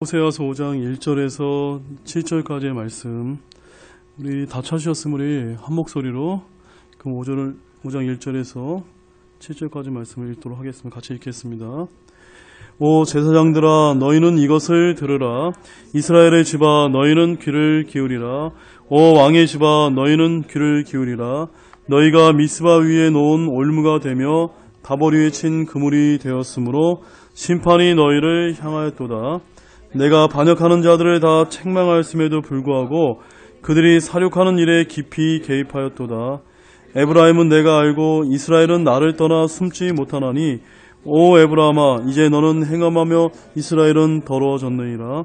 호세아서 5장 1절에서 7절까지의 말씀, 우리 다 찾으셨으면 우리 한 목소리로 그 5장 1절에서 7절까지 말씀을 읽도록 하겠습니다. 같이 읽겠습니다. 오 제사장들아, 너희는 이것을 들으라. 이스라엘의 집아, 너희는 귀를 기울이라. 오 왕의 집아, 너희는 귀를 기울이라. 너희가 미스바 위에 놓은 올무가 되며 다볼 위에 친 그물이 되었으므로 심판이 너희를 향하였도다. 내가 반역하는 자들을 다 책망하였음에도 불구하고 그들이 사륙하는 일에 깊이 개입하였도다. 에브라임은 내가 알고 이스라엘은 나를 떠나 숨지 못하나니, 오 에브라임아, 이제 너는 행함하며 이스라엘은 더러워졌느니라.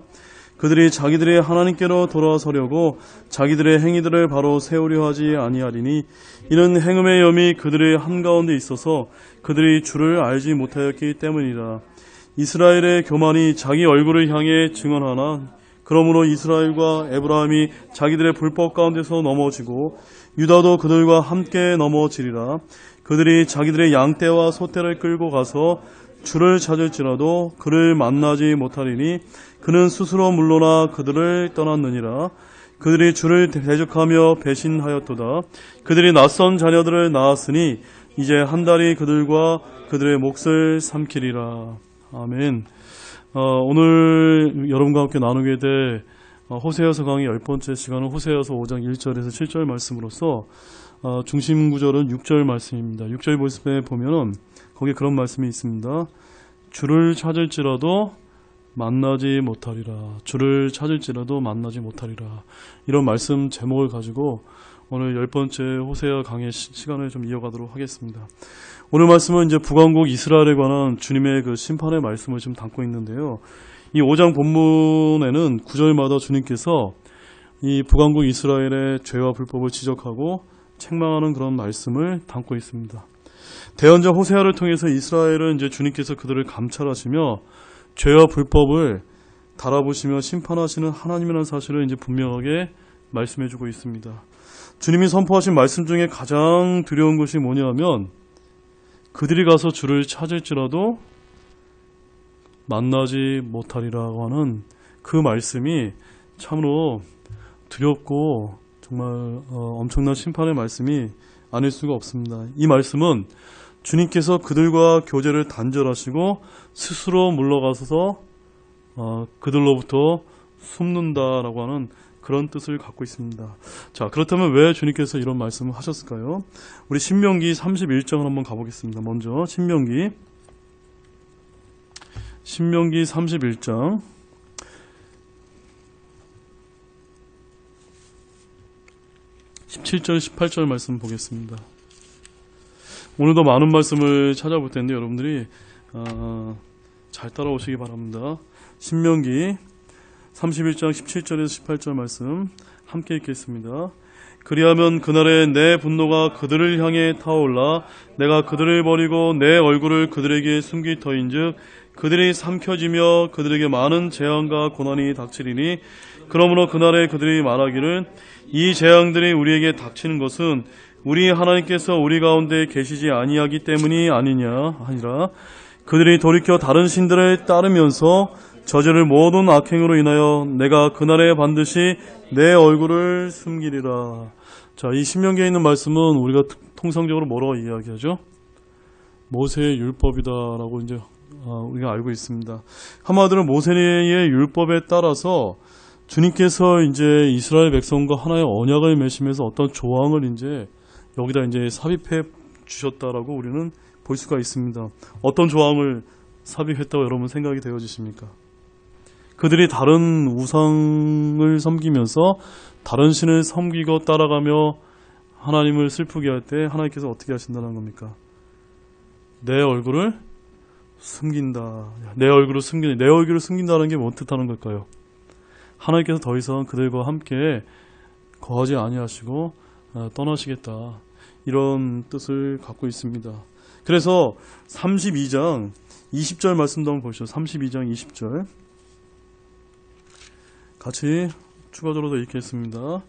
그들이 자기들의 하나님께로 돌아서려고 자기들의 행위들을 바로 세우려 하지 아니하리니, 이는 행음의 염이 그들의 한가운데 있어서 그들이 주를 알지 못하였기 때문이라. 이스라엘의 교만이 자기 얼굴을 향해 증언하나, 그러므로 이스라엘과 에브라임이 자기들의 불법 가운데서 넘어지고 유다도 그들과 함께 넘어지리라. 그들이 자기들의 양떼와 소떼를 끌고 가서 주를 찾을지라도 그를 만나지 못하리니, 그는 스스로 물러나 그들을 떠났느니라. 그들이 주를 대적하며 배신하였도다. 그들이 낯선 자녀들을 낳았으니 이제 한 달이 그들과 그들의 몫을 삼키리라. 아멘. 오늘 여러분과 함께 나누게 될 호세아서 강의 10번째 시간은 호세아서 5장 1절에서 7절 말씀으로서 중심 구절은 6절 말씀입니다. 6절 말씀에 보면은 거기에 그런 말씀이 있습니다. 주를 찾을지라도 만나지 못하리라. 주를 찾을지라도 만나지 못하리라. 이런 말씀 제목을 가지고 오늘 10번째 호세아 강의 시간을 좀 이어가도록 하겠습니다. 오늘 말씀은 이제 북왕국 이스라엘에 관한 주님의 그 심판의 말씀을 좀 담고 있는데요. 이 5장 본문에는 9절마다 주님께서 이 북왕국 이스라엘의 죄와 불법을 지적하고 책망하는 그런 말씀을 담고 있습니다. 대언자 호세아를 통해서 이스라엘은 이제 주님께서 그들을 감찰하시며 죄와 불법을 달아보시며 심판하시는 하나님이라는 사실을 이제 분명하게 말씀해주고 있습니다. 주님이 선포하신 말씀 중에 가장 두려운 것이 뭐냐면, 그들이 가서 주를 찾을지라도 만나지 못하리라고 하는 그 말씀이 참으로 두렵고 정말 엄청난 심판의 말씀이 아닐 수가 없습니다. 이 말씀은 주님께서 그들과 교제를 단절하시고 스스로 물러가서 그들로부터 숨는다라고 하는 그런 뜻을 갖고 있습니다. 자, 그렇다면 왜 주님께서 이런 말씀을 하셨을까요? 우리 신명기 31장을 한번 가보겠습니다. 먼저 신명기 31장 17절 18절 말씀 보겠습니다. 오늘도 많은 말씀을 찾아볼 텐데 여러분들이 잘 따라오시기 바랍니다. 신명기 31장 17절에서 18절 말씀 함께 읽겠습니다. 그리하면 그날에 내 분노가 그들을 향해 타올라 내가 그들을 버리고 내 얼굴을 그들에게 숨길 터인즉 그들이 삼켜지며 그들에게 많은 재앙과 고난이 닥치리니, 그러므로 그날에 그들이 말하기를 이 재앙들이 우리에게 닥치는 것은 우리 하나님께서 우리 가운데 계시지 아니하기 때문이 아니냐 하니라. 그들이 돌이켜 다른 신들을 따르면서 저지를 모든 악행으로 인하여 내가 그날에 반드시 내 얼굴을 숨기리라. 자, 이 신명기에 있는 말씀은 우리가 통상적으로 뭐라고 이야기하죠? 모세의 율법이다라고 이제 우리가 알고 있습니다. 한마디로 모세의 율법에 따라서 주님께서 이제 이스라엘 백성과 하나의 언약을 맺으면서 어떤 조항을 이제 여기다 이제 삽입해 주셨다라고 우리는 볼 수가 있습니다. 어떤 조항을 삽입했다고 여러분 생각이 되어지십니까? 그들이 다른 우상을 섬기면서 다른 신을 섬기고 따라가며 하나님을 슬프게 할 때 하나님께서 어떻게 하신다는 겁니까? 내 얼굴을 숨긴다. 내 얼굴을 숨긴다는 게 뭔 뜻하는 걸까요? 하나님께서 더 이상 그들과 함께 거하지 아니하시고 떠나시겠다. 이런 뜻을 갖고 있습니다. 그래서 32장 20절 말씀도 한번 보시죠. 32장 20절 같이 추가적으로 더 읽겠습니다.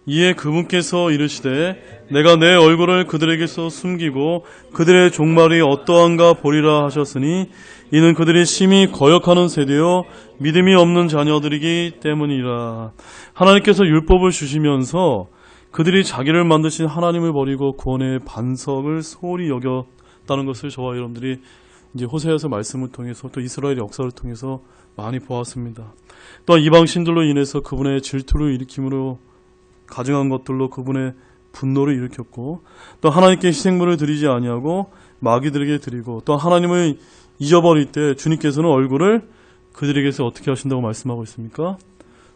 이에 그분께서 이르시되 내가 내 얼굴을 그들에게서 숨기고 그들의 종말이 어떠한가 보리라 하셨으니 이는 그들이 심히 거역하는 세대요 믿음이 없는 자녀들이기 때문이라. 하나님께서 율법을 주시면서 그들이 자기를 만드신 하나님을 버리고 구원의 반석을 소홀히 여겼다는 것을 저와 여러분들이 이제 호세아서 말씀을 통해서 또 이스라엘의 역사를 통해서 많이 보았습니다. 또한 이방 신들로 인해서 그분의 질투를 일으킴으로 가증한 것들로 그분의 분노를 일으켰고, 또 하나님께 희생물을 드리지 아니하고 마귀들에게 드리고, 또 하나님을 잊어버릴 때 주님께서는 얼굴을 그들에게서 어떻게 하신다고 말씀하고 있습니까?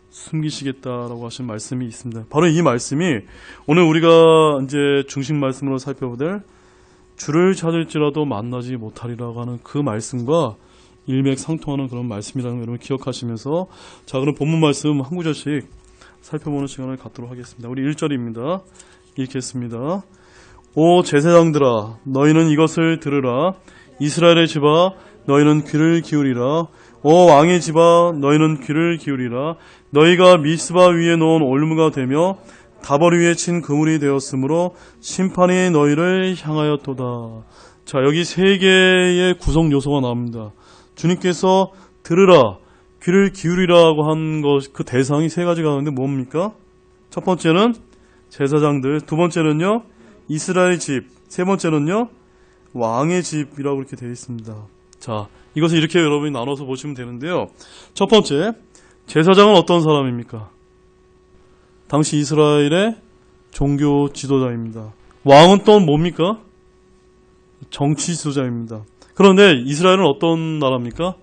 숨기시겠다라고 하신 말씀이 있습니다. 바로 이 말씀이 오늘 우리가 이제 중심 말씀으로 살펴보될 주를 찾을지라도 만나지 못하리라고 하는 그 말씀과 일맥상통하는 그런 말씀이라는 걸 여러분 기억하시면서, 자, 그럼 본문 말씀 한 구절씩 살펴보는 시간을 갖도록 하겠습니다. 우리 1절입니다. 읽겠습니다. 오 제사장들아 너희는 이것을 들으라. 이스라엘의 집아 너희는 귀를 기울이라. 오 왕의 집아 너희는 귀를 기울이라. 너희가 미스바 위에 놓은 올무가 되며 다버리 위에 친 그물이 되었으므로 심판이 너희를 향하였도다. 자, 여기 세 개의 구성 요소가 나옵니다. 주님께서 들으라, 귀를 기울이라고 한 것, 그 대상이 세 가지가 나오는데 뭡니까? 첫 번째는 제사장들, 두 번째는요 이스라엘 집, 세 번째는요 왕의 집이라고 이렇게 되어 있습니다. 자, 이것을 이렇게 여러분이 나눠서 보시면 되는데요. 첫 번째, 제사장은 어떤 사람입니까? 당시 이스라엘의 종교 지도자입니다. 왕은 또 뭡니까? 정치 지도자입니다. 그런데 이스라엘은 어떤 나라입니까?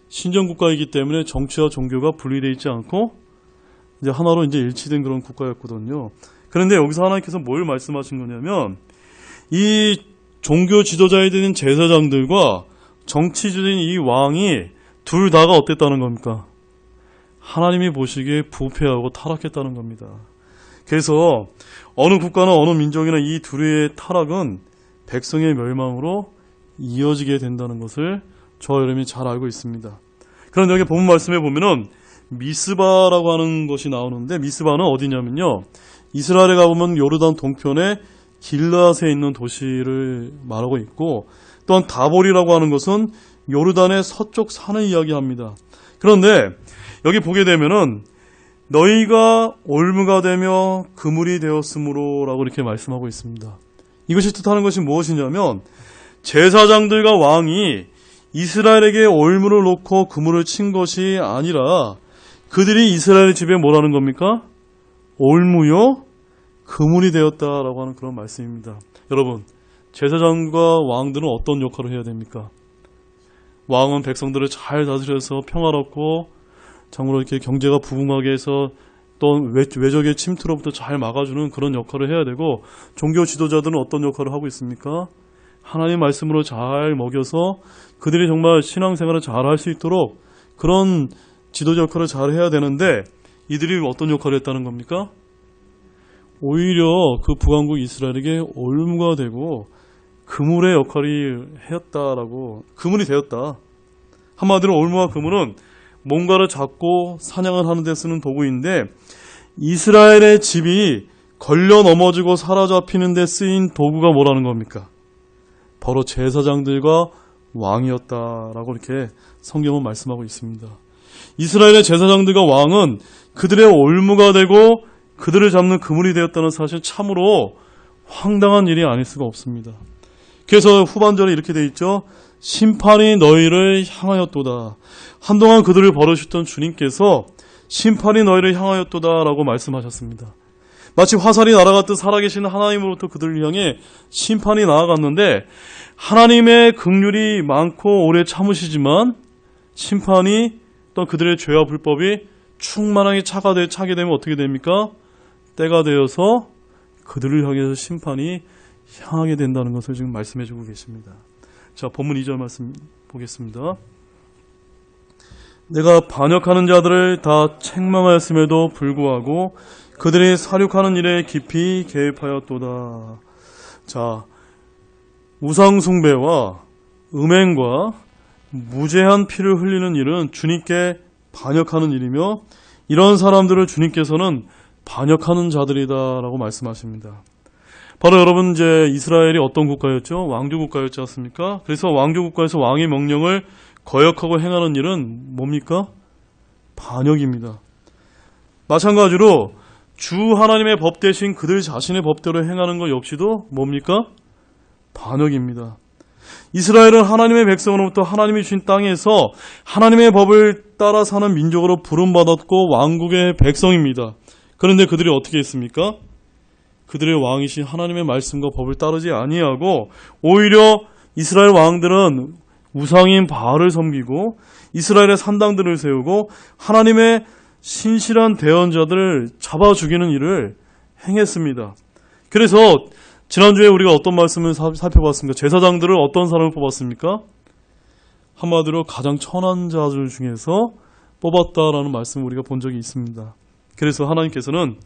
신정국가이기 때문에 정치와 종교가 분리되어 있지 않고 이제 하나로 이제 일치된 그런 국가였거든요. 그런데 여기서 하나님께서 뭘 말씀하신 거냐면, 이 종교 지도자에 되는 제사장들과 정치 지도자인 이 왕이 둘 다가 어땠다는 겁니까? 하나님이 보시기에 부패하고 타락했다는 겁니다. 그래서 어느 국가나 어느 민족이나 이 둘의 타락은 백성의 멸망으로 이어지게 된다는 것을 저와 여러분이 잘 알고 있습니다. 그런데 여기 본문 말씀에 보면은 미스바라고 하는 것이 나오는데, 미스바는 어디냐면요, 이스라엘에 가보면 요르단 동편에 길앗에 있는 도시를 말하고 있고, 또한 다볼이라고 하는 것은 요르단의 서쪽 산을 이야기합니다. 그런데 여기 보게 되면은 너희가 올무가 되며 그물이 되었으므로 라고 이렇게 말씀하고 있습니다. 이것이 뜻하는 것이 무엇이냐면, 제사장들과 왕이 이스라엘에게 올무를 놓고 그물을 친 것이 아니라 그들이 이스라엘 집에 뭐라는 겁니까? 올무요 그물이 되었다라고 하는 그런 말씀입니다. 여러분, 제사장과 왕들은 어떤 역할을 해야 됩니까? 왕은 백성들을 잘 다스려서 평화롭고 참으로 이렇게 경제가 부흥하게 해서 또 외적의 침투로부터 잘 막아주는 그런 역할을 해야 되고, 종교 지도자들은 어떤 역할을 하고 있습니까? 하나님의 말씀으로 잘 먹여서 그들이 정말 신앙생활을 잘 할 수 있도록 그런 지도자 역할을 잘 해야 되는데, 이들이 어떤 역할을 했다는 겁니까? 오히려 그 북왕국 이스라엘에게 올무가 되고 그물의 역할이 했다라고, 그물이 되었다. 한마디로 올무와 그물은 뭔가를 잡고 사냥을 하는 데 쓰는 도구인데, 이스라엘의 집이 걸려 넘어지고 사로잡히는 데 쓰인 도구가 뭐라는 겁니까? 바로 제사장들과 왕이었다라고 이렇게 성경은 말씀하고 있습니다. 이스라엘의 제사장들과 왕은 그들의 올무가 되고 그들을 잡는 그물이 되었다는 사실, 참으로 황당한 일이 아닐 수가 없습니다. 그래서 후반절에 이렇게 돼 있죠. 심판이 너희를 향하였도다. 한동안 그들을 버리셨던 주님께서 심판이 너희를 향하였도다라고 말씀하셨습니다. 마치 화살이 날아갔듯 살아계신 하나님으로부터 그들을 향해 심판이 나아갔는데, 하나님의 긍휼이 많고 오래 참으시지만 심판이 또 그들의 죄와 불법이 충만하게 차게 되면 어떻게 됩니까? 때가 되어서 그들을 향해서 심판이 향하게 된다는 것을 지금 말씀해 주고 계십니다. 자, 본문 2절 말씀 보겠습니다. 내가 반역하는 자들을 다 책망하였음에도 불구하고 그들이 사륙하는 일에 깊이 개입하였도다. 자, 우상숭배와 음행과 무죄한 피를 흘리는 일은 주님께 반역하는 일이며, 이런 사람들을 주님께서는 반역하는 자들이다라고 말씀하십니다. 바로 여러분 이제 이스라엘이 어떤 국가였죠? 왕조 국가였지 않습니까? 그래서 왕조 국가에서 왕의 명령을 거역하고 행하는 일은 뭡니까? 반역입니다. 마찬가지로 주 하나님의 법 대신 그들 자신의 법대로 행하는 것 역시도 뭡니까? 반역입니다. 이스라엘은 하나님의 백성으로부터 하나님이 주신 땅에서 하나님의 법을 따라 사는 민족으로 부름받았고 왕국의 백성입니다. 그런데 그들이 어떻게 했습니까? 그들의 왕이신 하나님의 말씀과 법을 따르지 아니하고 오히려 이스라엘 왕들은 우상인 바알을 섬기고 이스라엘의 산당들을 세우고 하나님의 신실한 대언자들을 잡아 죽이는 일을 행했습니다. 그래서 지난주에 우리가 어떤 말씀을 살펴봤습니까? 제사장들을 어떤 사람을 뽑았습니까? 한마디로 가장 천한 자들 중에서 뽑았다라는 말씀을 우리가 본 적이 있습니다. 그래서 하나님께서는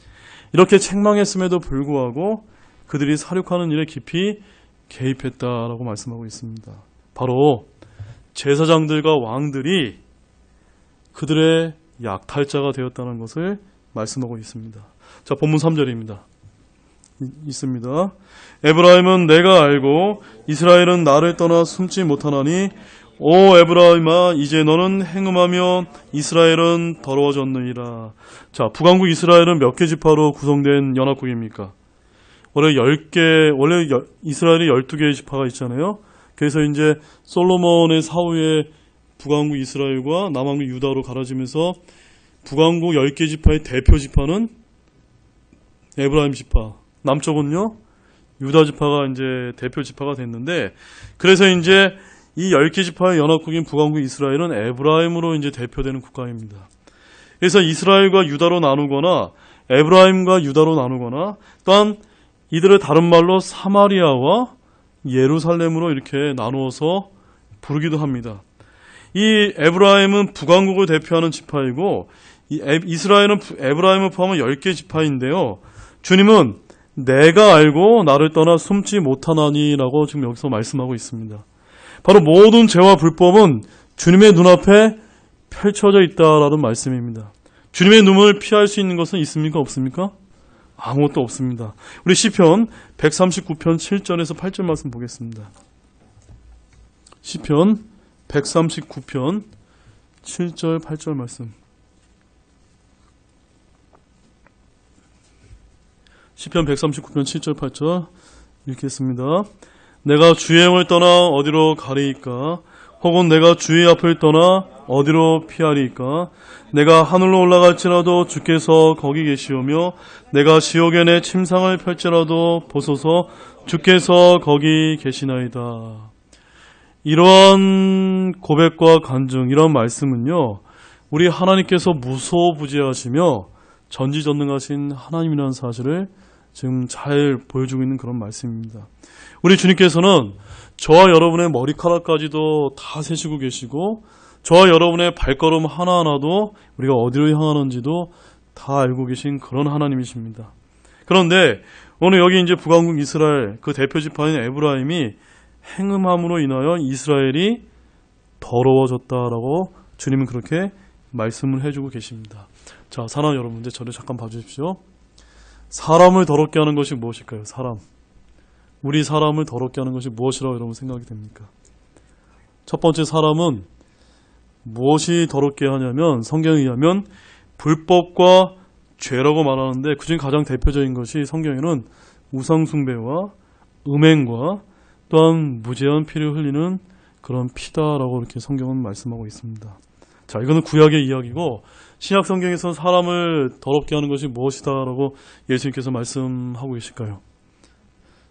이렇게 책망했음에도 불구하고 그들이 사륙하는 일에 깊이 개입했다라고 말씀하고 있습니다. 바로 제사장들과 왕들이 그들의 약탈자가 되었다는 것을 말씀하고 있습니다. 자, 본문 3절입니다. 있습니다. 에브라임은 내가 알고 이스라엘은 나를 떠나 숨지 못하나니 오 에브라임아 이제 너는 행음하며 이스라엘은 더러워졌느니라. 자, 북왕국 이스라엘은 몇 개 지파로 구성된 연합국입니까? 원래 이스라엘이 12개의 지파가 있잖아요. 그래서 이제 솔로몬의 사후에 북왕국 이스라엘과 남왕국 유다로 갈라지면서 북왕국 10개 지파의 대표 지파는 에브라임 지파, 남쪽은요 유다 지파가 이제 대표 지파가 됐는데, 그래서 이제 이 10개 지파의 연합국인 북왕국 이스라엘은 에브라임으로 이제 대표되는 국가입니다. 그래서 이스라엘과 유다로 나누거나 에브라임과 유다로 나누거나 또한 이들을 다른 말로 사마리아와 예루살렘으로 이렇게 나누어서 부르기도 합니다. 이 에브라임은 북왕국을 대표하는 지파이고 이스라엘은 에브라임을 포함한 10개 지파인데요. 주님은 내가 알고 나를 떠나 숨지 못하나니 라고 지금 여기서 말씀하고 있습니다. 바로 모든 죄와 불법은 주님의 눈앞에 펼쳐져 있다라는 말씀입니다. 주님의 눈을 피할 수 있는 것은 있습니까? 없습니까? 아무것도 없습니다. 우리 시편 139편 7절에서 8절 말씀 보겠습니다. 시편 139편 7절 8절 말씀. 시편 139편 7절 8절 읽겠습니다. 내가 주의 영을 떠나 어디로 가리이까? 혹은 내가 주의 앞을 떠나 어디로 피하리이까? 내가 하늘로 올라갈지라도 주께서 거기 계시오며 내가 지옥에 내 침상을 펼지라도 보소서 주께서 거기 계시나이다. 이러한 고백과 간증, 이런 말씀은요, 우리 하나님께서 무소부지하시며 전지전능하신 하나님이라는 사실을 지금 잘 보여주고 있는 그런 말씀입니다. 우리 주님께서는 저와 여러분의 머리카락까지도 다 세시고 계시고 저와 여러분의 발걸음 하나하나도 우리가 어디로 향하는지도 다 알고 계신 그런 하나님이십니다. 그런데 오늘 여기 이제 북왕국 이스라엘 그 대표 지파인 에브라임이 행음함으로 인하여 이스라엘이 더러워졌다라고 주님은 그렇게 말씀을 해주고 계십니다. 자, 사랑하는 여러분, 이제 저를 잠깐 봐주십시오. 사람을 더럽게 하는 것이 무엇일까요? 우리 사람을 더럽게 하는 것이 무엇이라고 여러분 생각이 됩니까? 첫 번째, 사람은 무엇이 더럽게 하냐면 성경에 의하면 불법과 죄라고 말하는데 그중에 가장 대표적인 것이 성경에는 우상숭배와 음행과 또한 무제한 피를 흘리는 그런 피다라고 이렇게 성경은 말씀하고 있습니다. 자, 이거는 구약의 이야기고 신약 성경에서는 사람을 더럽게 하는 것이 무엇이다라고 예수님께서 말씀하고 계실까요?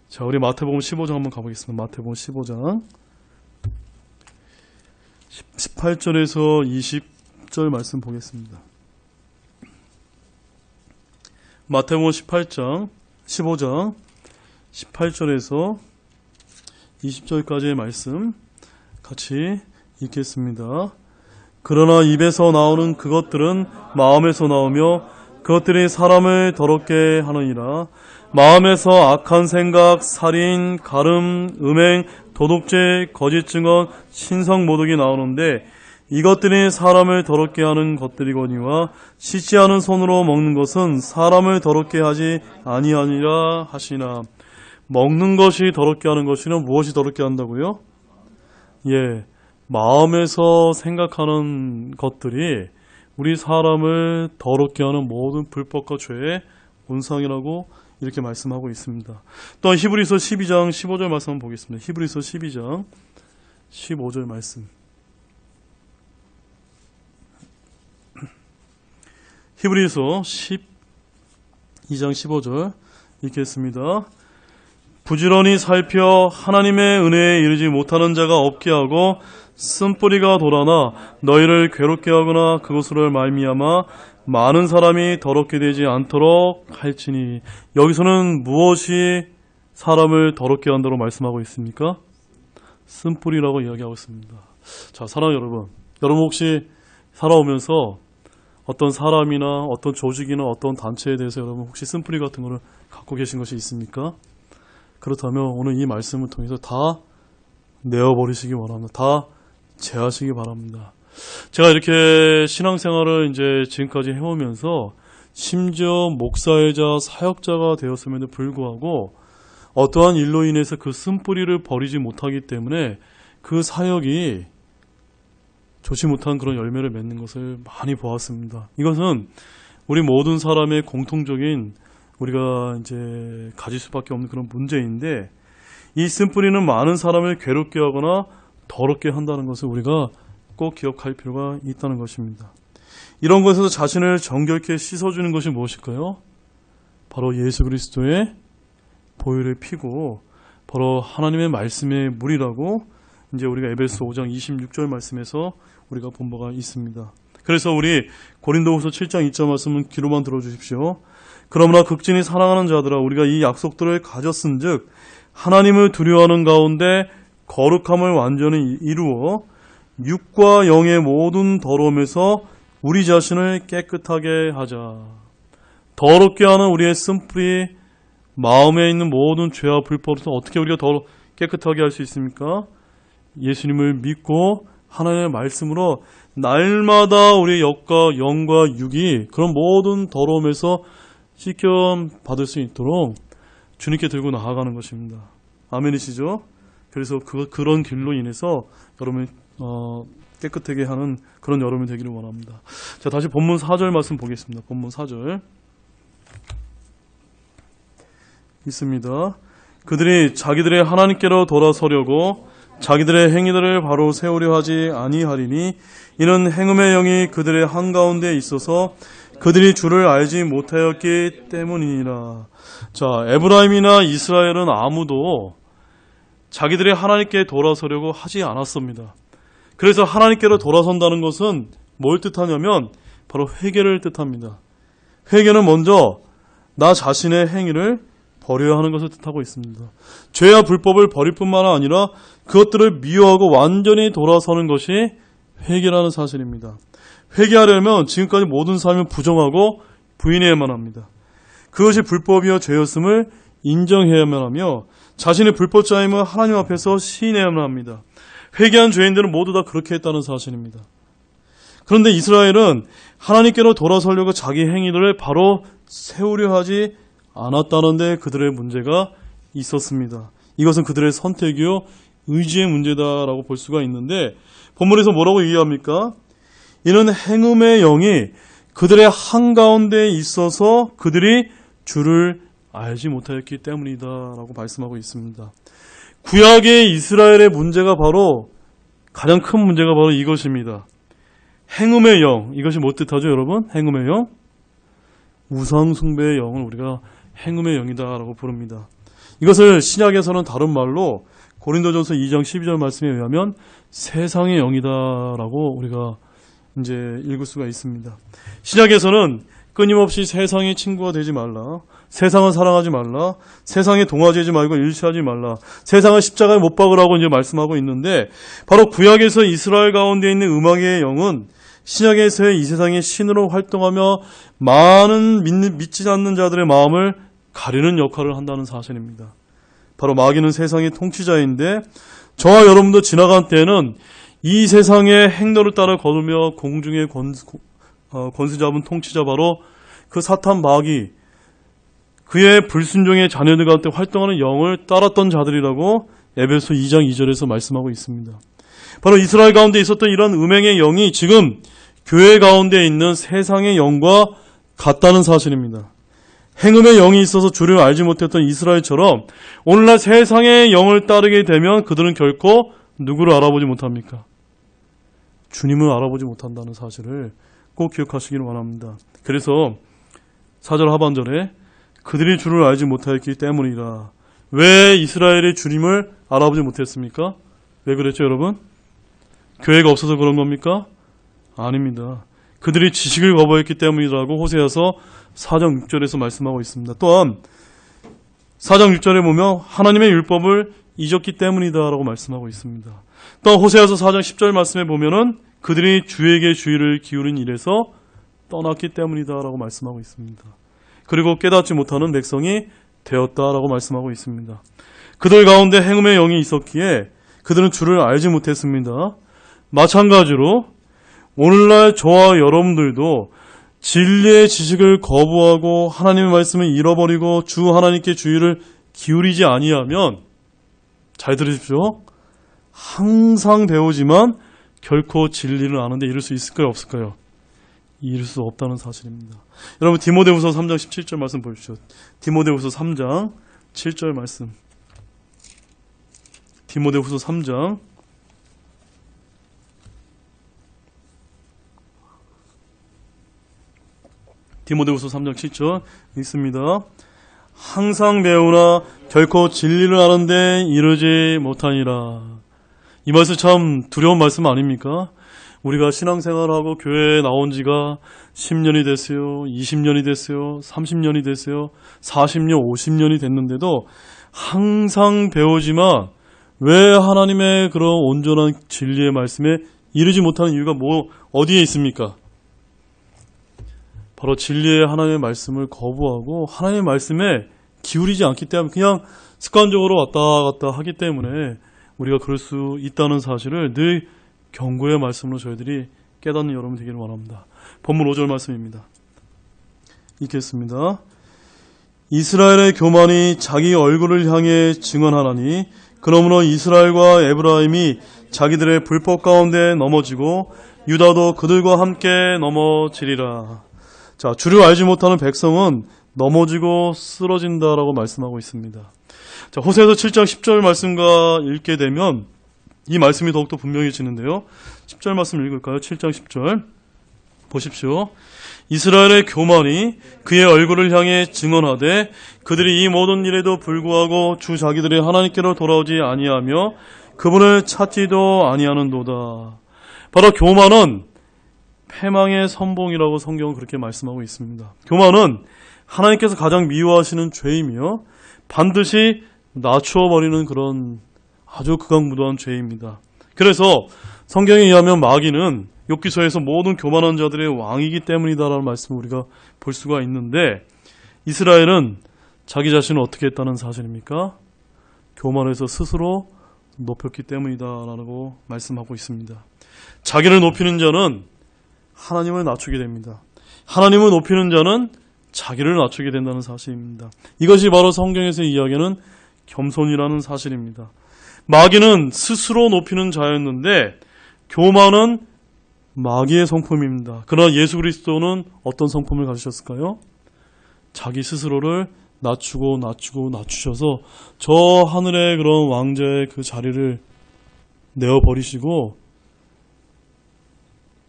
자, 우리 마태복음 15장 한번 가보겠습니다. 마태복음 15장 18절에서 20절 말씀 보겠습니다. 마태복음 15장 18절에서 20절까지의 말씀 같이 읽겠습니다. 그러나 입에서 나오는 그것들은 마음에서 나오며 그것들이 사람을 더럽게 하느니라. 마음에서 악한 생각, 살인, 가름, 음행, 도둑죄, 거짓 증언, 신성 모독이 나오는데 이것들이 사람을 더럽게 하는 것들이거니와 씻지 않은 손으로 먹는 것은 사람을 더럽게 하지 아니하니라 하시나. 먹는 것이 더럽게 하는 것이는 무엇이 더럽게 한다고요? 예, 마음에서 생각하는 것들이 우리 사람을 더럽게 하는 모든 불법과 죄의 온상이라고 이렇게 말씀하고 있습니다. 또한 히브리서 12장 15절 말씀 한번 보겠습니다. 히브리서 12장 15절 말씀. 히브리서 12장 15절 읽겠습니다. 부지런히 살펴 하나님의 은혜에 이르지 못하는 자가 없게 하고 쓴뿌리가 돌아나 너희를 괴롭게 하거나 그것으로 말미암아 많은 사람이 더럽게 되지 않도록 할지니. 여기서는 무엇이 사람을 더럽게 한다고 말씀하고 있습니까? 쓴뿌리라고 이야기하고 있습니다. 자, 사랑하는 여러분, 여러분 혹시 살아오면서 어떤 사람이나 어떤 조직이나 어떤 단체에 대해서 여러분 혹시 쓴뿌리 같은 거를 갖고 계신 것이 있습니까? 그렇다면 오늘 이 말씀을 통해서 다 내어버리시기 바랍니다. 다 제하시기 바랍니다. 제가 이렇게 신앙생활을 이제 지금까지 해오면서 심지어 목사이자 사역자가 되었음에도 불구하고 어떠한 일로 인해서 그 쓴뿌리를 버리지 못하기 때문에 그 사역이 좋지 못한 그런 열매를 맺는 것을 많이 보았습니다. 이것은 우리 모든 사람의 공통적인 우리가 이제 가질 수밖에 없는 그런 문제인데, 이 쓴뿌리는 많은 사람을 괴롭게 하거나 더럽게 한다는 것을 우리가 꼭 기억할 필요가 있다는 것입니다. 이런 것에서 자신을 정결케 씻어주는 것이 무엇일까요? 바로 예수 그리스도의 보혈의 피고 바로 하나님의 말씀의 물이라고 이제 우리가 에베소 5장 26절 말씀에서 우리가 본 바가 있습니다. 그래서 우리 고린도후서 7장 2절 말씀은 귀로만 들어주십시오. 그러므나 극진히 사랑하는 자들아, 우리가 이 약속들을 가졌은즉 하나님을 두려워하는 가운데 거룩함을 완전히 이루어 육과 영의 모든 더러움에서 우리 자신을 깨끗하게 하자. 더럽게 하는 우리의 쓴뿌리, 마음에 있는 모든 죄와 불법을 어떻게 우리가 더 깨끗하게 할 수 있습니까? 예수님을 믿고 하나님의 말씀으로 날마다 우리의 영과 육이 그런 모든 더러움에서 씻겨 받을 수 있도록 주님께 들고 나아가는 것입니다. 아멘이시죠? 그래서 그런 길로 인해서 여러분이 깨끗하게 하는 그런 여러분이 되기를 원합니다. 자, 다시 본문 4절 말씀 보겠습니다. 본문 4절 있습니다. 그들이 자기들의 하나님께로 돌아서려고 자기들의 행위들을 바로 세우려 하지 아니하리니 이는 행음의 영이 그들의 한가운데 있어서 그들이 주를 알지 못하였기 때문이니라. 자, 에브라임이나 이스라엘은 아무도 자기들의 하나님께 돌아서려고 하지 않았습니다. 그래서 하나님께로 돌아선다는 것은 뭘 뜻하냐면 바로 회개를 뜻합니다. 회개는 먼저 나 자신의 행위를 버려야 하는 것을 뜻하고 있습니다. 죄와 불법을 버릴 뿐만 아니라 그것들을 미워하고 완전히 돌아서는 것이 회개라는 사실입니다. 회개하려면 지금까지 모든 삶을 부정하고 부인해야만 합니다. 그것이 불법이여 죄였음을 인정해야만 하며 자신의 불법자임을 하나님 앞에서 시인해야만 합니다. 회개한 죄인들은 모두 다 그렇게 했다는 사실입니다. 그런데 이스라엘은 하나님께로 돌아서려고 자기 행위들을 바로 세우려 하지 않았다는 데 그들의 문제가 있었습니다. 이것은 그들의 선택이요 의지의 문제다라고 볼 수가 있는데, 본문에서 뭐라고 얘기합니까? 이는 행음의 영이 그들의 한가운데 있어서 그들이 주를 알지 못하였기 때문이다 라고 말씀하고 있습니다. 구약의 이스라엘의 문제가 바로, 가장 큰 문제가 바로 이것입니다. 행음의 영, 이것이 뭐 뜻하죠 여러분? 행음의 영? 우상숭배의 영을 우리가 행음의 영이다라고 부릅니다. 이것을 신약에서는 다른 말로 고린도전서 2장 12절 말씀에 의하면 세상의 영이다라고 우리가 이제 읽을 수가 있습니다. 신약에서는 끊임없이 세상의 친구가 되지 말라, 세상을 사랑하지 말라, 세상에 동화되지 말고 일치하지 말라, 세상을 십자가에 못 박으라고 이제 말씀하고 있는데, 바로 구약에서 이스라엘 가운데 있는 음악의 영은 신약에서의 이 세상의 신으로 활동하며 많은 믿지 않는 자들의 마음을 가리는 역할을 한다는 사실입니다. 바로 마귀는 세상의 통치자인데, 저와 여러분도 지나간 때에는 이 세상의 행로를 따라 걸으며 공중의 권세 잡은 통치자 바로 그 사탄 마귀, 그의 불순종의 자녀들 가운데 활동하는 영을 따랐던 자들이라고 에베소 2장 2절에서 말씀하고 있습니다. 바로 이스라엘 가운데 있었던 이런 음행의 영이 지금 교회 가운데 있는 세상의 영과 같다는 사실입니다. 행음의 영이 있어서 주를 알지 못했던 이스라엘처럼 오늘날 세상의 영을 따르게 되면 그들은 결코 누구를 알아보지 못합니까? 주님을 알아보지 못한다는 사실을 꼭 기억하시기를 바랍니다. 그래서 4절 하반절에 그들이 주를 알지 못하였기 때문이라. 왜 이스라엘이 주님을 알아보지 못했습니까? 왜 그랬죠, 여러분? 교회가 없어서 그런 겁니까? 아닙니다. 그들이 지식을 거부했기 때문이라고 호세아서 4장 6절에서 말씀하고 있습니다. 또한 4장 6절에 보면 하나님의 율법을 잊었기 때문이다라고 말씀하고 있습니다. 또 호세아서 4장 10절 말씀에 보면은 그들이 주에게 주의를 기울인 일에서 떠났기 때문이다라고 말씀하고 있습니다. 그리고 깨닫지 못하는 백성이 되었다라고 말씀하고 있습니다. 그들 가운데 행음의 영이 있었기에 그들은 주를 알지 못했습니다. 마찬가지로 오늘날 저와 여러분들도 진리의 지식을 거부하고 하나님의 말씀을 잃어버리고 주 하나님께 주의를 기울이지 아니하면, 잘 들으십시오, 항상 배우지만 결코 진리를 아는데 이룰 수 있을까요, 없을까요? 이룰 수 없다는 사실입니다. 여러분 디모데후서 3장 17절 말씀 보십시오. 디모데후서 3장 7절 말씀. 디모데후서 3장 7절 있습니다. 항상 배우나 결코 진리를 아는데 이르지 못하니라. 이 말씀 참 두려운 말씀 아닙니까? 우리가 신앙생활하고 교회에 나온 지가 10년이 됐어요, 20년이 됐어요, 30년이 됐어요, 40년, 50년이 됐는데도 항상 배우지만 왜 하나님의 그런 온전한 진리의 말씀에 이르지 못하는 이유가 어디에 있습니까? 바로 진리의 하나님의 말씀을 거부하고 하나님의 말씀에 기울이지 않기 때문에, 그냥 습관적으로 왔다 갔다 하기 때문에 우리가 그럴 수 있다는 사실을 늘 경고의 말씀으로 저희들이 깨닫는 여러분 되기를 원합니다. 본문 5절 말씀입니다. 읽겠습니다. 이스라엘의 교만이 자기 얼굴을 향해 증언하나니 그러므로 이스라엘과 에브라임이 자기들의 불법 가운데 넘어지고 유다도 그들과 함께 넘어지리라. 자, 주를 알지 못하는 백성은 넘어지고 쓰러진다라고 말씀하고 있습니다. 자, 호세아서 7장 10절 말씀과 읽게 되면 이 말씀이 더욱더 분명해지는데요. 10절 말씀 읽을까요? 7장 10절 보십시오. 이스라엘의 교만이 그의 얼굴을 향해 증언하되 그들이 이 모든 일에도 불구하고 주 자기들의 하나님께로 돌아오지 아니하며 그분을 찾지도 아니하는도다. 바로 교만은 패망의 선봉이라고 성경은 그렇게 말씀하고 있습니다. 교만은 하나님께서 가장 미워하시는 죄이며 반드시 낮추어버리는 그런 아주 극악무도한 죄입니다. 그래서 성경에 의하면 마귀는 욥기서에서 모든 교만한 자들의 왕이기 때문이다라는 말씀을 우리가 볼 수가 있는데, 이스라엘은 자기 자신을 어떻게 했다는 사실입니까? 교만해서 스스로 높였기 때문이다라고 말씀하고 있습니다. 자기를 높이는 자는 하나님을 낮추게 됩니다. 하나님을 높이는 자는 자기를 낮추게 된다는 사실입니다. 이것이 바로 성경에서 이야기하는 겸손이라는 사실입니다. 마귀는 스스로 높이는 자였는데 교만은 마귀의 성품입니다. 그러나 예수 그리스도는 어떤 성품을 가지셨을까요? 자기 스스로를 낮추셔서 저 하늘의 그런 왕자의 그 자리를 내어버리시고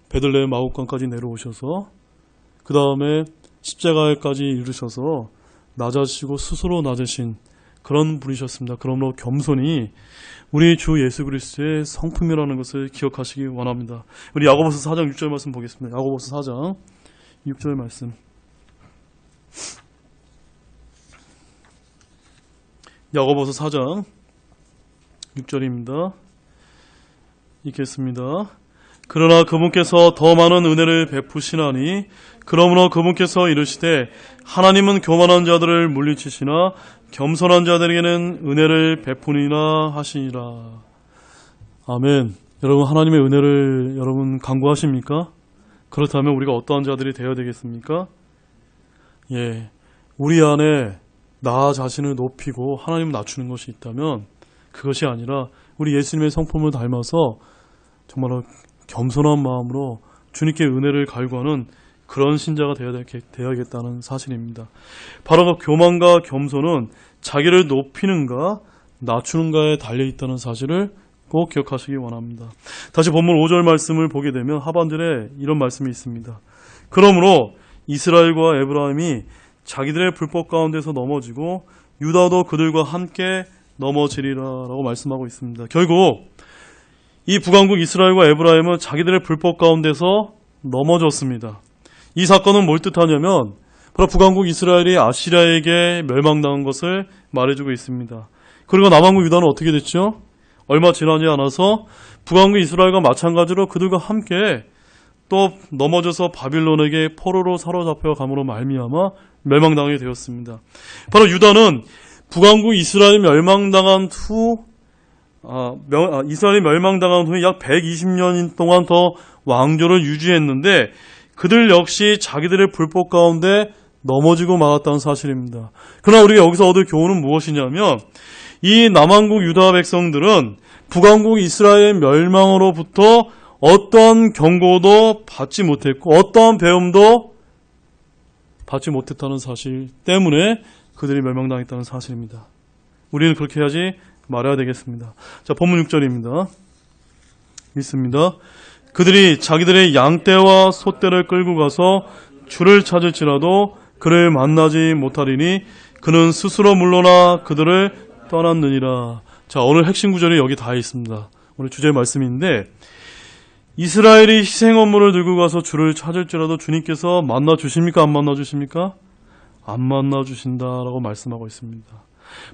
베들레헴 마곡간까지 내려오셔서 그 다음에 십자가에까지 이르셔서 낮아지시고 스스로 낮으신 그런 분이셨습니다. 그러므로 겸손이 우리 주 예수 그리스도의 성품이라는 것을 기억하시기 원합니다. 우리 야고보서 4장 6절 말씀 보겠습니다. 야고보서 4장 6절 말씀. 야고보서 4장 6절입니다. 읽겠습니다. 그러나 그분께서 더 많은 은혜를 베푸시나니 그러므로 그분께서 이르시되 하나님은 교만한 자들을 물리치시나 겸손한 자들에게는 은혜를 베푸니라 하시니라. 아멘. 여러분, 하나님의 은혜를 여러분 간구하십니까? 그렇다면 우리가 어떠한 자들이 되어야 되겠습니까? 예, 우리 안에 나 자신을 높이고 하나님을 낮추는 것이 있다면 그것이 아니라 우리 예수님의 성품을 닮아서 정말로 겸손한 마음으로 주님께 은혜를 갈구하는 그런 신자가 되어야겠다는 사실입니다. 바로 그 교만과 겸손은 자기를 높이는가 낮추는가에 달려있다는 사실을 꼭 기억하시기 원합니다. 다시 본문 5절 말씀을 보게 되면 하반절에 이런 말씀이 있습니다. 그러므로 이스라엘과 에브라임이 자기들의 불법 가운데서 넘어지고 유다도 그들과 함께 넘어지리라 라고 말씀하고 있습니다. 결국 이 북왕국 이스라엘과 에브라임은 자기들의 불법 가운데서 넘어졌습니다. 이 사건은 뭘 뜻하냐면 바로 북왕국 이스라엘이 아시리아에게 멸망당한 것을 말해주고 있습니다. 그리고 남왕국 유다는 어떻게 됐죠? 얼마 지나지 않아서 북왕국 이스라엘과 마찬가지로 그들과 함께 또 넘어져서 바빌론에게 포로로 사로잡혀 감으로 말미암아 멸망당하게 되었습니다. 바로 유다는 북왕국 이스라엘 멸망당한 후 이스라엘이 멸망당한 후에 약 120년 동안 더 왕조를 유지했는데 그들 역시 자기들의 불법 가운데 넘어지고 말았다는 사실입니다. 그러나 우리가 여기서 얻을 교훈은 무엇이냐면 이 남왕국 유다 백성들은 북왕국 이스라엘 멸망으로부터 어떠한 경고도 받지 못했고 어떠한 배움도 받지 못했다는 사실 때문에 그들이 멸망당했다는 사실입니다. 우리는 그렇게 하지 말아야 되겠습니다. 자, 본문 6절입니다. 읽습니다. 그들이 자기들의 양떼와 소떼를 끌고 가서 주를 찾을지라도 그를 만나지 못하리니 그는 스스로 물러나 그들을 떠났느니라. 자, 오늘 핵심 구절이 여기 다 있습니다. 오늘 주제 말씀인데 이스라엘이 희생 업무를 들고 가서 주를 찾을지라도 주님께서 만나 주십니까? 안 만나 주십니까? 안 만나 주신다라고 말씀하고 있습니다.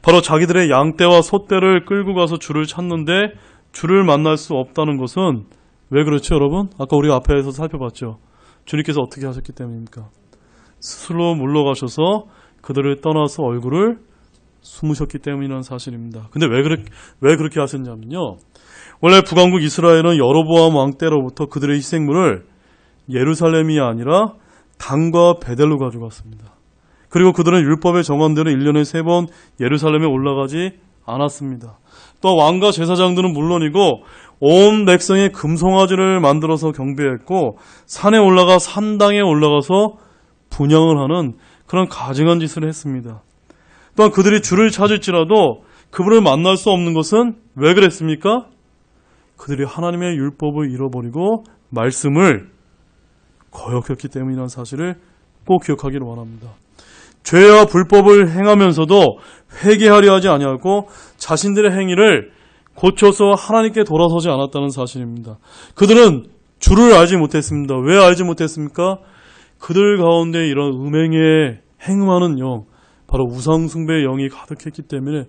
바로 자기들의 양떼와 소떼를 끌고 가서 주를 찾는데 주를 만날 수 없다는 것은 왜 그렇죠, 여러분? 아까 우리가 앞에서 살펴봤죠. 주님께서 어떻게 하셨기 때문입니까? 스스로 물러가셔서 그들을 떠나서 얼굴을 숨으셨기 때문이라는 사실입니다. 근데 왜 그렇게 하셨냐면요. 원래 북왕국 이스라엘은 여로보암 왕 때로부터 그들의 희생물을 예루살렘이 아니라 단과 베델로 가져갔습니다. 그리고 그들은 율법에 정한 대로 1년에 3번 예루살렘에 올라가지 않았습니다. 또 왕과 제사장들은 물론이고 온 백성의 금송아지를 만들어서 경배했고 산에 올라가 산당에 올라가서 분향을 하는 그런 가증한 짓을 했습니다. 또한 그들이 주를 찾을지라도 그분을 만날 수 없는 것은 왜 그랬습니까? 그들이 하나님의 율법을 잃어버리고 말씀을 거역했기 때문이라는 사실을 꼭 기억하기를 원합니다. 죄와 불법을 행하면서도 회개하려 하지 아니하고 자신들의 행위를 고쳐서 하나님께 돌아서지 않았다는 사실입니다. 그들은 주를 알지 못했습니다. 왜 알지 못했습니까? 그들 가운데 이런 음행에 행음하는 영, 바로 우상숭배의 영이 가득했기 때문에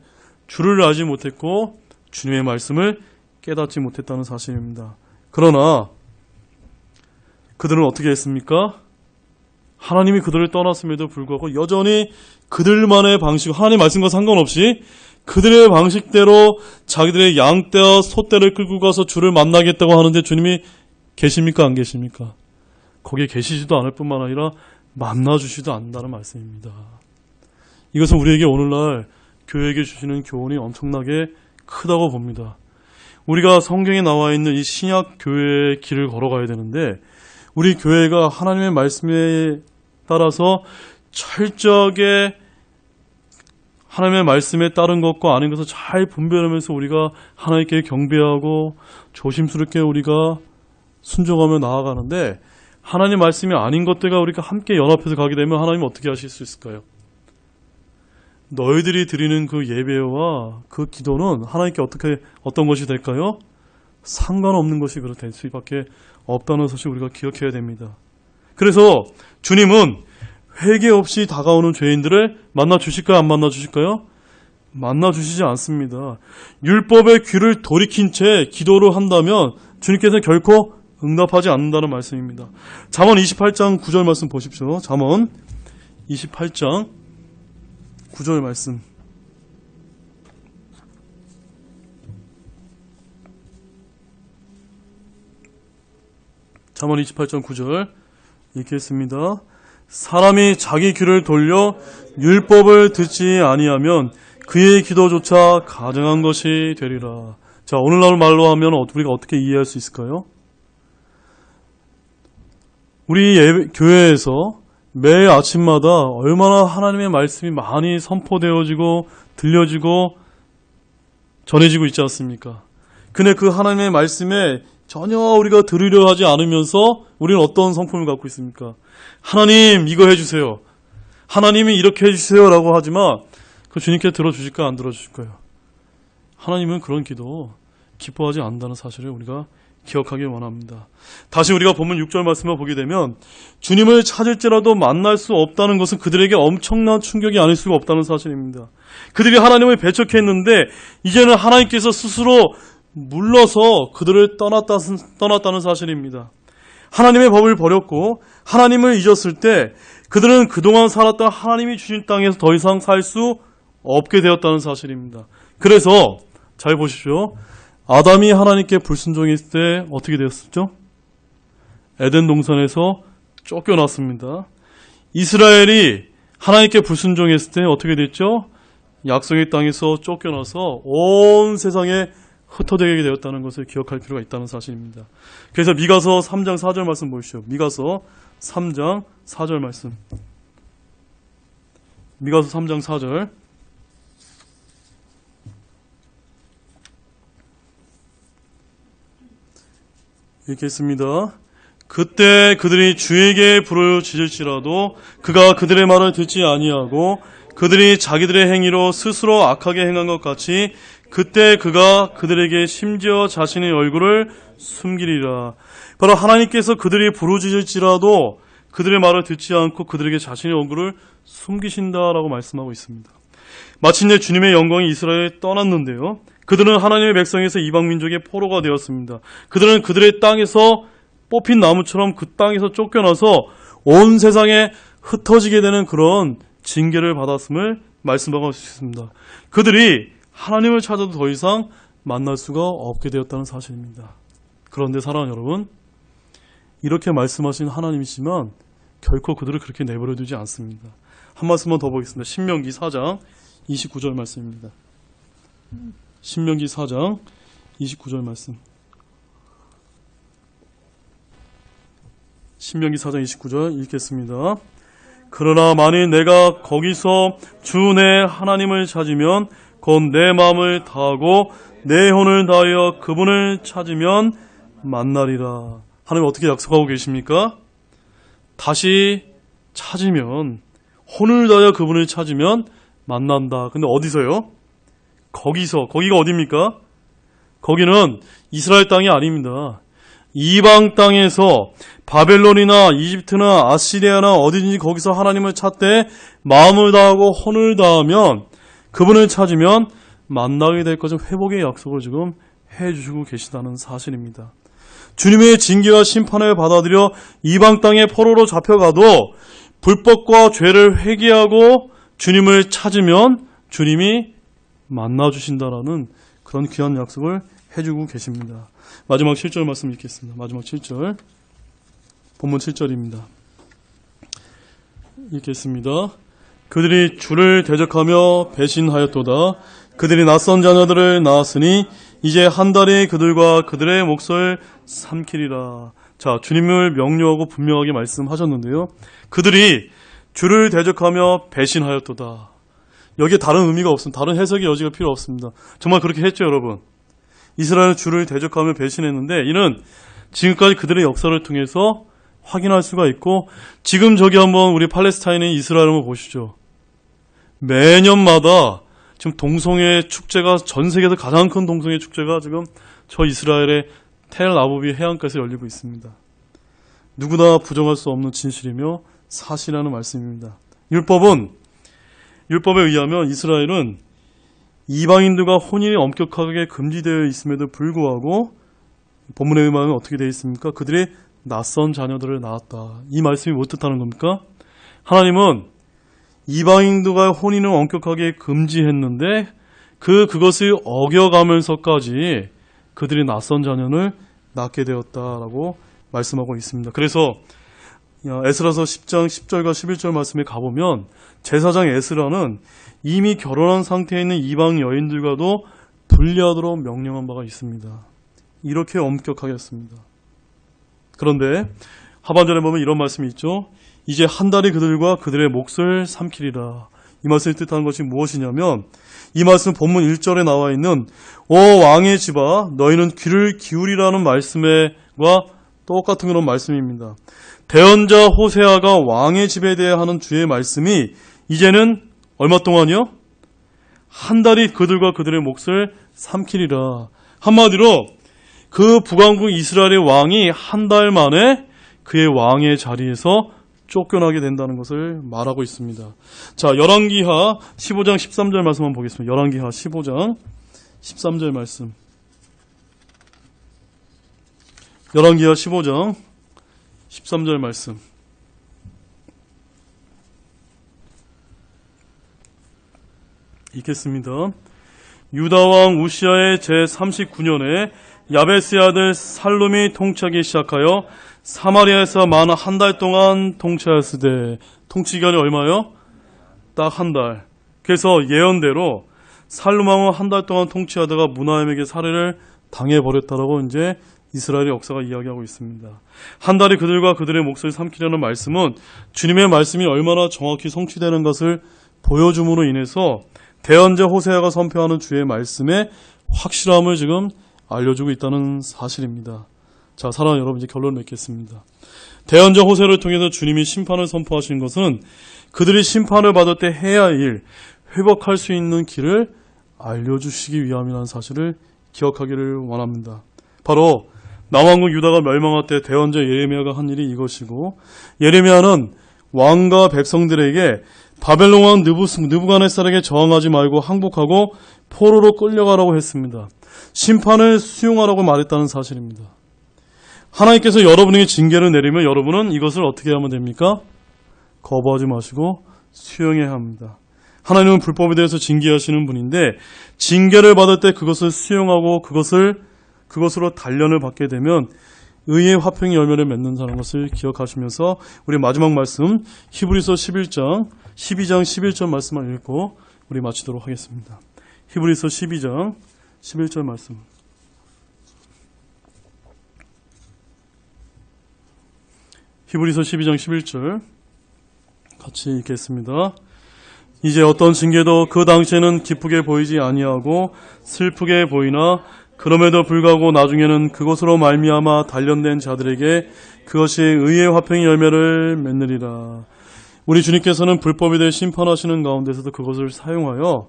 주를 알지 못했고 주님의 말씀을 깨닫지 못했다는 사실입니다. 그러나 그들은 어떻게 했습니까? 하나님이 그들을 떠났음에도 불구하고 여전히 그들만의 방식, 하나님 말씀과 상관없이 그들의 방식대로 자기들의 양떼와 소떼를 끌고 가서 주를 만나겠다고 하는데 주님이 계십니까? 안 계십니까? 거기에 계시지도 않을 뿐만 아니라 만나주시지도 않는다는 말씀입니다. 이것은 우리에게 오늘날 교회에게 주시는 교훈이 엄청나게 크다고 봅니다. 우리가 성경에 나와 있는 이 신약 교회의 길을 걸어가야 되는데 우리 교회가 하나님의 말씀에 따라서 철저하게 하나님의 말씀에 따른 것과 아닌 것을 잘 분별하면서 우리가 하나님께 경배하고 조심스럽게 우리가 순종하며 나아가는데 하나님 말씀이 아닌 것들과 우리가 함께 연합해서 가게 되면 하나님은 어떻게 하실 수 있을까요? 너희들이 드리는 그 예배와 그 기도는 하나님께 어떤 것이 될까요? 상관없는 것이 될 수밖에 없다는 사실 우리가 기억해야 됩니다. 그래서 주님은 회개 없이 다가오는 죄인들을 만나 주실까요? 안 만나 주실까요? 만나 주시지 않습니다. 율법의 귀를 돌이킨 채 기도를 한다면 주님께서는 결코 응답하지 않는다는 말씀입니다. 잠언 28장 9절 말씀 보십시오. 잠언 28장 9절 말씀. 잠언 28장 9절 읽겠습니다. 사람이 자기 귀를 돌려 율법을 듣지 아니하면 그의 기도조차 가증한 것이 되리라. 자, 오늘날 말로 하면 우리가 어떻게 이해할 수 있을까요? 우리 교회에서 매일 아침마다 얼마나 하나님의 말씀이 많이 선포되어지고 들려지고 전해지고 있지 않습니까? 근데 그 하나님의 말씀에 전혀 우리가 들으려 하지 않으면서 우리는 어떤 성품을 갖고 있습니까? 하나님 이거 해주세요. 하나님이 이렇게 해주세요 라고 하지만 그 주님께 들어주실까요? 안 들어주실까요? 하나님은 그런 기도 기뻐하지 않는다는 사실을 우리가 기억하기 원합니다. 다시 우리가 본문 6절 말씀을 보게 되면 주님을 찾을지라도 만날 수 없다는 것은 그들에게 엄청난 충격이 아닐 수가 없다는 사실입니다. 그들이 하나님을 배척했는데 이제는 하나님께서 스스로 물러서 그들을 떠났다는 사실입니다. 하나님의 법을 버렸고 하나님을 잊었을 때 그들은 그동안 살았던 하나님이 주신 땅에서 더 이상 살 수 없게 되었다는 사실입니다. 그래서 잘 보십시오. 아담이 하나님께 불순종했을 때 어떻게 되었었죠? 에덴 동산에서 쫓겨났습니다. 이스라엘이 하나님께 불순종했을 때 어떻게 됐죠? 약속의 땅에서 쫓겨나서 온 세상에 흩어지게 되었다는 것을 기억할 필요가 있다는 사실입니다. 그래서 미가서 3장 4절 말씀 보십시오. 미가서 3장 4절 말씀. 미가서 3장 4절. 읽겠습니다. 그때 그들이 주에게 부르짖을지라도 그가 그들의 말을 듣지 아니하고 그들이 자기들의 행위로 스스로 악하게 행한 것 같이 그때 그가 그들에게 심지어 자신의 얼굴을 숨기리라. 바로 하나님께서 그들이 부르짖을지라도 그들의 말을 듣지 않고 그들에게 자신의 얼굴을 숨기신다라고 말씀하고 있습니다. 마침내 주님의 영광이 이스라엘에 떠났는데요. 그들은 하나님의 백성에서 이방 민족의 포로가 되었습니다. 그들은 그들의 땅에서 뽑힌 나무처럼 그 땅에서 쫓겨나서 온 세상에 흩어지게 되는 그런 징계를 받았음을 말씀하고 있습니다. 그들이 하나님을 찾아도 더 이상 만날 수가 없게 되었다는 사실입니다. 그런데 사랑하는 여러분, 이렇게 말씀하신 하나님이지만 결코 그들을 그렇게 내버려 두지 않습니다. 한 말씀만 더 보겠습니다. 신명기 4장 29절 말씀입니다. 신명기 4장 29절 말씀. 신명기 4장 29절 읽겠습니다. 그러나 만일 내가 거기서 주 내 하나님을 찾으면 곧 내 마음을 다하고 내 혼을 다하여 그분을 찾으면 만나리라. 하나님 어떻게 약속하고 계십니까? 다시 찾으면, 혼을 다하여 그분을 찾으면 만난다. 근데 어디서요? 거기가 어디입니까? 거기는 이스라엘 땅이 아닙니다. 이방 땅에서 바벨론이나 이집트나 아시리아나 어디든지 거기서 하나님을 찾되 마음을 다하고 혼을 다하면 그분을 찾으면 만나게 될 것은 회복의 약속을 지금 해주시고 계시다는 사실입니다. 주님의 징계와 심판을 받아들여 이방 땅의 포로로 잡혀가도 불법과 죄를 회개하고 주님을 찾으면 주님이 만나주신다라는 그런 귀한 약속을 해주고 계십니다. 마지막 7절 말씀 읽겠습니다. 마지막 7절. 본문 7절입니다. 읽겠습니다. 그들이 주를 대적하며 배신하였도다. 그들이 낯선 자녀들을 낳았으니 이제 한 달이 그들과 그들의 몫을 삼키리라. 자, 주님을 명료하고 분명하게 말씀하셨는데요. 그들이 주를 대적하며 배신하였도다. 여기에 다른 의미가 없습니다. 다른 해석의 여지가 필요 없습니다. 정말 그렇게 했죠, 여러분. 이스라엘은 주를 대적하며 배신했는데 이는 지금까지 그들의 역사를 통해서 확인할 수가 있고, 지금 저기 한번 우리 팔레스타인의 이스라엘 한번 보시죠. 매년마다 지금 동성애 축제가, 전 세계에서 가장 큰 동성애 축제가 지금 저 이스라엘의 텔아비브 해안가에서 열리고 있습니다. 누구나 부정할 수 없는 진실이며 사실이라는 말씀입니다. 율법에 의하면 이스라엘은 이방인들과 혼인이 엄격하게 금지되어 있음에도 불구하고 본문에 의하면 어떻게 되어 있습니까? 그들이 낯선 자녀들을 낳았다. 이 말씀이 뭐 뜻하는 겁니까? 하나님은 이방인들과 혼인을 엄격하게 금지했는데 그것을 어겨가면서까지 그들이 낯선 자녀를 낳게 되었다라고 말씀하고 있습니다. 그래서 에스라서 10장 10절과 11절 말씀에 가보면 제사장 에스라는 이미 결혼한 상태에 있는 이방 여인들과도 분리하도록 명령한 바가 있습니다. 이렇게 엄격하겠습니다. 그런데 하반절에 보면 이런 말씀이 있죠. 이제 한 달이 그들과 그들의 몫을 삼키리라. 이 말씀이 뜻하는 것이 무엇이냐면 이 말씀 본문 1절에 나와 있는 오 왕의 집아 너희는 귀를 기울이라는 말씀과 똑같은 그런 말씀입니다. 대언자 호세아가 왕의 집에 대해 하는 주의 말씀이 이제는 얼마 동안이요? 한 달이 그들과 그들의 몫을 삼키리라. 한마디로 그 북왕국 이스라엘의 왕이 한 달 만에 그의 왕의 자리에서 쫓겨나게 된다는 것을 말하고 있습니다. 자, 열왕기하 15장 13절 말씀 한번 보겠습니다. 열왕기하 15장 13절 말씀. 열왕기하 15장 13절 말씀. 읽겠습니다. 유다왕 우시아의 제39년에 야베스의 아들 살룸이 통치하기 시작하여 사마리아에서 만 한 달 동안 통치하였으되 통치기간이 얼마요? 딱 한 달. 그래서 예언대로 살룸 왕은 한 달 동안 통치하다가 무나임에게 살해를 당해버렸다라고 이제 이스라엘의 역사가 이야기하고 있습니다. 한 달이 그들과 그들의 몫을 삼키려는 말씀은 주님의 말씀이 얼마나 정확히 성취되는 것을 보여줌으로 인해서 대언자 호세아가 선포하는 주의 말씀의 확실함을 지금 알려주고 있다는 사실입니다. 자, 사랑하는 여러분, 이제 결론을 맺겠습니다. 대언자 호세아를 통해서 주님이 심판을 선포하신 것은 그들이 심판을 받을 때 해야 할 일, 회복할 수 있는 길을 알려주시기 위함이라는 사실을 기억하기를 원합니다. 바로 남왕국 유다가 멸망할 때 대언자 예레미야가 한 일이 이것이고, 예레미야는 왕과 백성들에게 바벨론 왕 느부갓네살에게 저항하지 말고 항복하고 포로로 끌려가라고 했습니다. 심판을 수용하라고 말했다는 사실입니다. 하나님께서 여러분에게 징계를 내리면 여러분은 이것을 어떻게 하면 됩니까? 거부하지 마시고 수용해야 합니다. 하나님은 불법에 대해서 징계하시는 분인데 징계를 받을 때 그것을 수용하고 그것으로 단련을 받게 되면 의의 화평의 열매를 맺는다는 것을 기억하시면서 우리 마지막 말씀 히브리서 12장 11절 말씀을 읽고 우리 마치도록 하겠습니다. 히브리서 12장 11절 말씀. 히브리서 12장 11절 같이 읽겠습니다. 이제 어떤 징계도 그 당시에는 기쁘게 보이지 아니하고 슬프게 보이나 그럼에도 불구하고 나중에는 그것으로 말미암아 단련된 자들에게 그것이 의의 화평의 열매를 맺느리라. 우리 주님께서는 불법에 대해 심판하시는 가운데서도 그것을 사용하여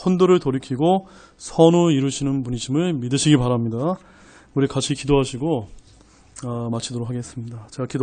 혼도를 돌이키고 선을 이루시는 분이심을 믿으시기 바랍니다. 우리 같이 기도하시고 마치도록 하겠습니다. 제가 기도